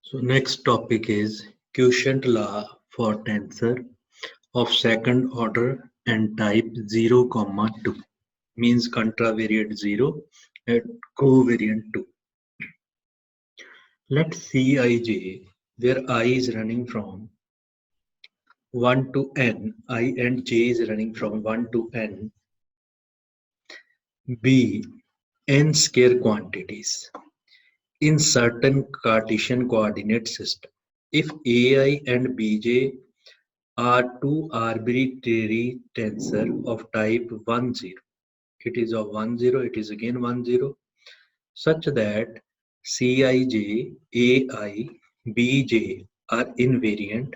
So next topic is quotient law for tensor of second order and type 0, 2 means contravariate 0 and covariant 2. Let Cij where I is running from 1 to n, I and j is running from 1 to n, be n square quantities in certain Cartesian coordinate system. If Ai and Bj are two arbitrary tensor of type 1, 0. It is of 1, 0, it is again 1, 0, such that Cij, Ai, Bj are invariant,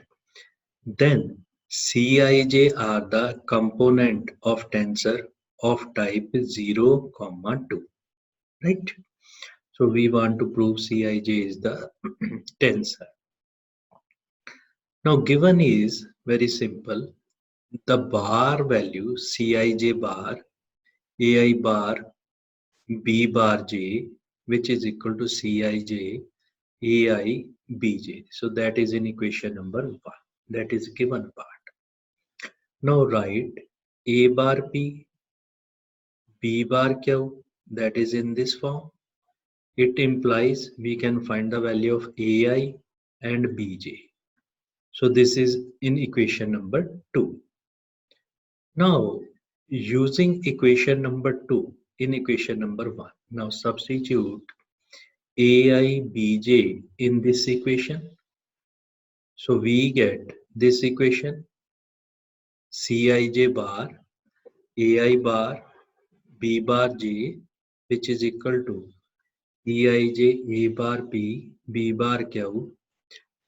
then Cij are the component of tensor of type 0, 2. Right? So we want to prove Cij is the tensor. Now given is very simple. The bar value Cij bar, Ai bar, B bar j, which is equal to Cij, Ai, Bj. So that is in equation number 1. That is given part. Now write A bar P, B bar Q. That is in this form. It implies we can find the value of Ai and Bj. So this is in equation number 2. Now, using equation number 2 in equation number 1, now substitute Ai Bj in this equation. So we get this equation Cij bar Ai bar B bar j, which is equal to Eij A bar P B bar Q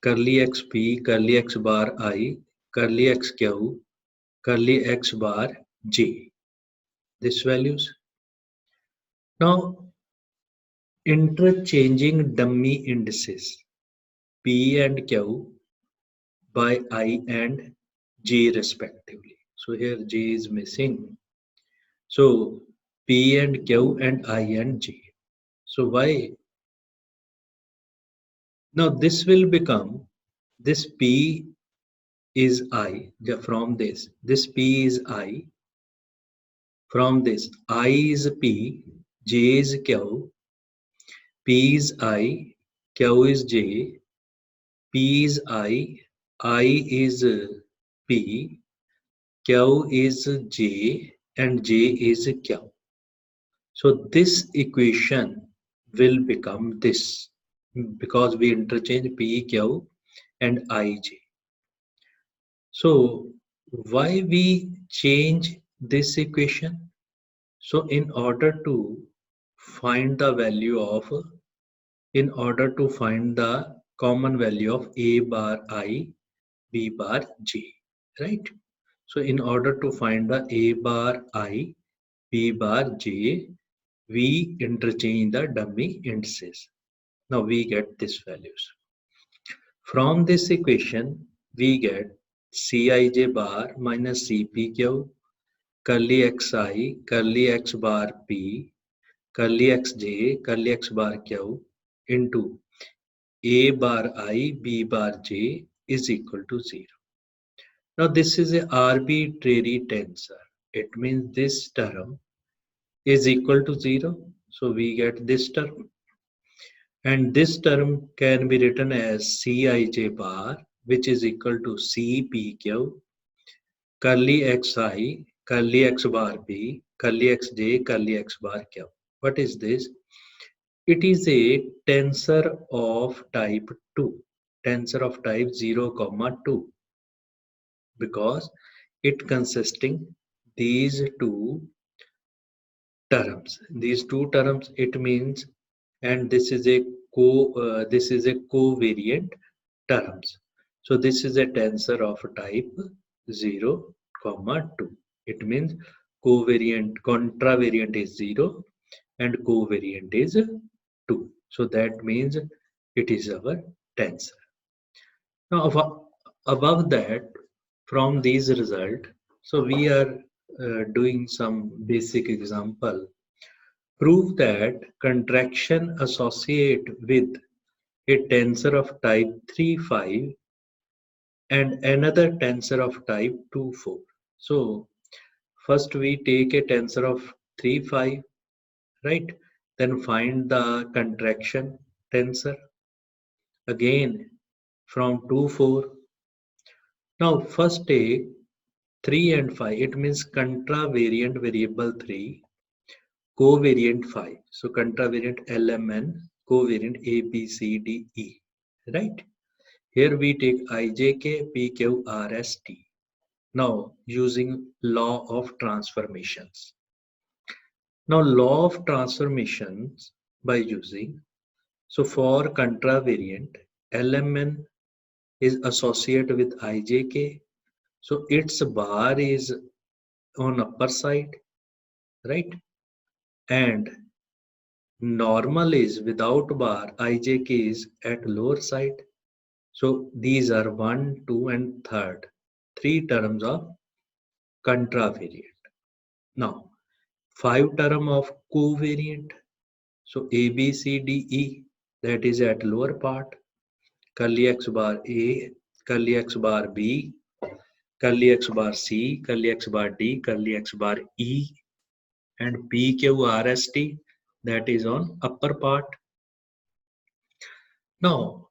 curly x P curly x bar I curly x Q curly x bar j. This values. Now interchanging dummy indices P and Q by I and J respectively. So here J is missing. So P and Q and I and J. So why? Now this will become this P is I from this. This P is I from this. I is P, J is Q, P is I, Q is J, P is I is P, Q is J, and J is Q. So this equation will become this because we interchange P, Q and I, J. So why we change this equation? So in order to find the common value of A bar I, B bar J, right? So in order to find the A bar I, B bar J, we interchange the dummy indices. Now we get these values. From this equation, we get Cij bar minus Cpq curly xi curly x bar p curly xj curly x bar q into A bar I B bar j is equal to 0. Now this is an arbitrary tensor. It means this term is equal to 0. So we get this term. And this term can be written as Cij bar, which is equal to Cpq curly xi curly x bar p curly xj curly x bar q. What is this? It is a tensor of type 2, tensor of type 0, 2, because it consisting these two terms. These two terms it means, and this is a covariant terms. So this is a tensor of type 0, 2. It means contravariant is 0 and covariant is 2. So that means it is our tensor. Now above that, from these result, so we are doing some basic example. Prove that contraction associate with a tensor of type 3, 5 and another tensor of type 2, 4. So first we take a tensor of 3, 5, right? Then find the contraction tensor again from 2, 4. Now first take 3 and 5. It means contravariant variable 3, covariant 5. So contravariant LMN, covariant A, B, C, D, E. Right? Here we take IJK, PQ, RST. Now using law of transformations. Now law of transformations by using, so for contravariant, LMN is associated with IJK. So its bar is on upper side, right? And normal is without bar, IJK is at lower side. So these are 1, 2 and third, three terms of contravariant. Now 5 term of covariant. So A, B, C, D, E, that is at lower part. Curly X bar A, curly X bar B, curly X bar C, curly X bar D, curly X bar E, and P, Q, R, S, T, that is on upper part. Now,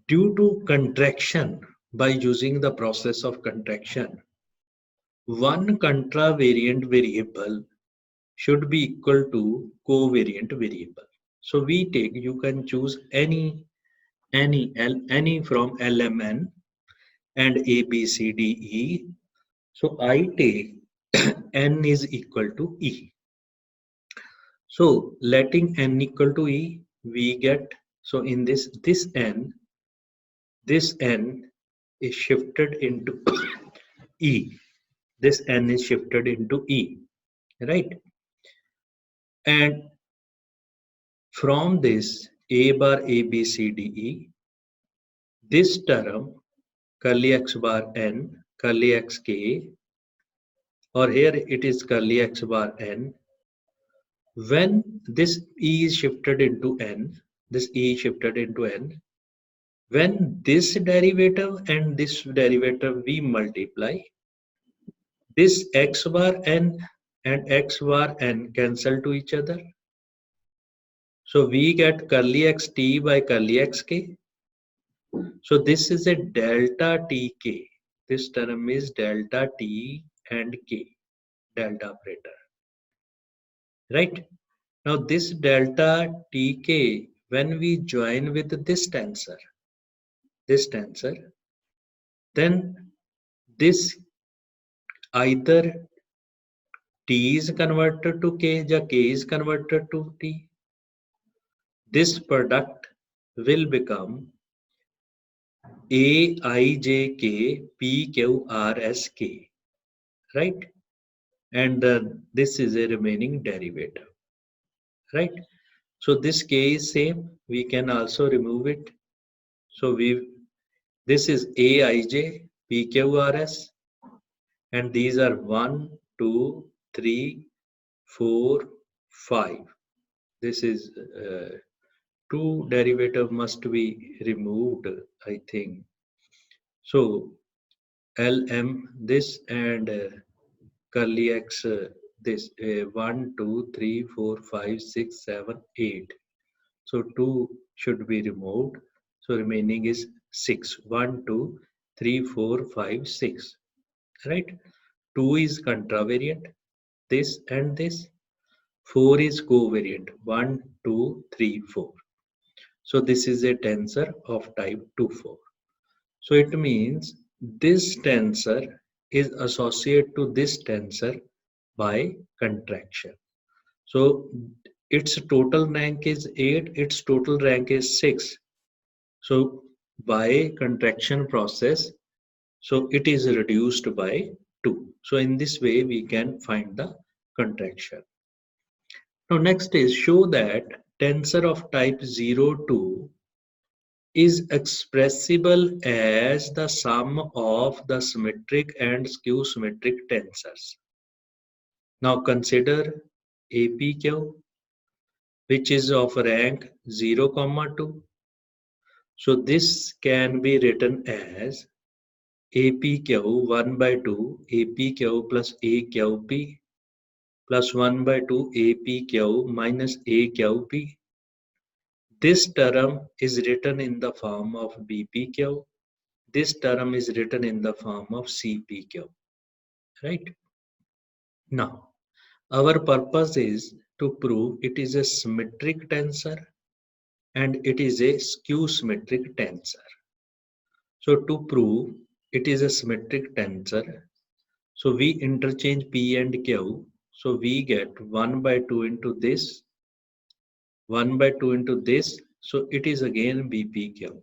due to contraction, by using the process of contraction, one contravariant variable should be equal to covariant variable. So we take, you can choose any from LMN and A, B, C, D, E. So I take N is equal to E. So letting N equal to E, we get, so in this N is shifted into E. This N is shifted into E, right? And from this A bar A, B, C, D, E, this term curly X bar N, curly X K, or here it is curly X bar N. When this E is shifted into N, this E is shifted into N, when this derivative and this derivative we multiply, this X bar N and X bar N cancel to each other. So we get curly X T by curly X K. So this is a delta Tk. This term is delta T and K, delta operator. Right? Now this delta Tk, when we join with this tensor, then this either T is converted to K or K is converted to T. This product will become AIJK PQRSK, right? And this is a remaining derivative, right? So this K is same. We can also remove it. So this is AIJ PQRS, and these are 1, 2, 3, 4, 5. This is 2 derivative must be removed, I think. So LM this and curly X this 1, 2, 3, 4, 5, 6, 7, 8. So 2 should be removed. So remaining is 6. 1, 2, 3, 4, 5, 6. Right? 2 is contravariant. This and this. 4 is covariant. 1, 2, 3, 4. So this is a tensor of type 2, 4. So it means this tensor is associated to this tensor by contraction. So its total rank is 8, its total rank is 6. So by contraction process, so it is reduced by 2. So in this way we can find the contraction. Now next is show that tensor of type 0, 2 is expressible as the sum of the symmetric and skew symmetric tensors. Now consider APQ. which is of rank 0, 2. So this can be written as APQ 1 by 2 APQ plus AQP plus 1 by 2 APQ minus AQP. This term is written in the form of BPQ. This term is written in the form of CPQ. Right? Now, our purpose is to prove it is a symmetric tensor and it is a skew symmetric tensor. So to prove it is a symmetric tensor, so we interchange P and Q. So we get 1 by 2 into this, 1 by 2 into this. So it is again BPQ.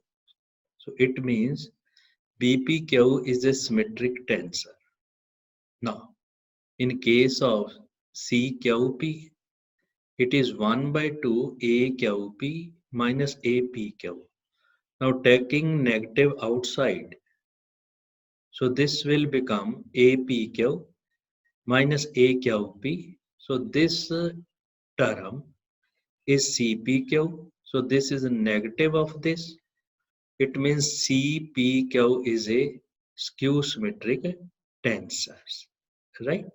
So it means BPQ is a symmetric tensor. Now, in case of CQP, it is 1 by 2 AQP minus APQ. Now taking negative outside, so this will become APQ minus AQP. So this term is CPQ. So this is a negative of this. It means CPQ is a skew symmetric tensor, right?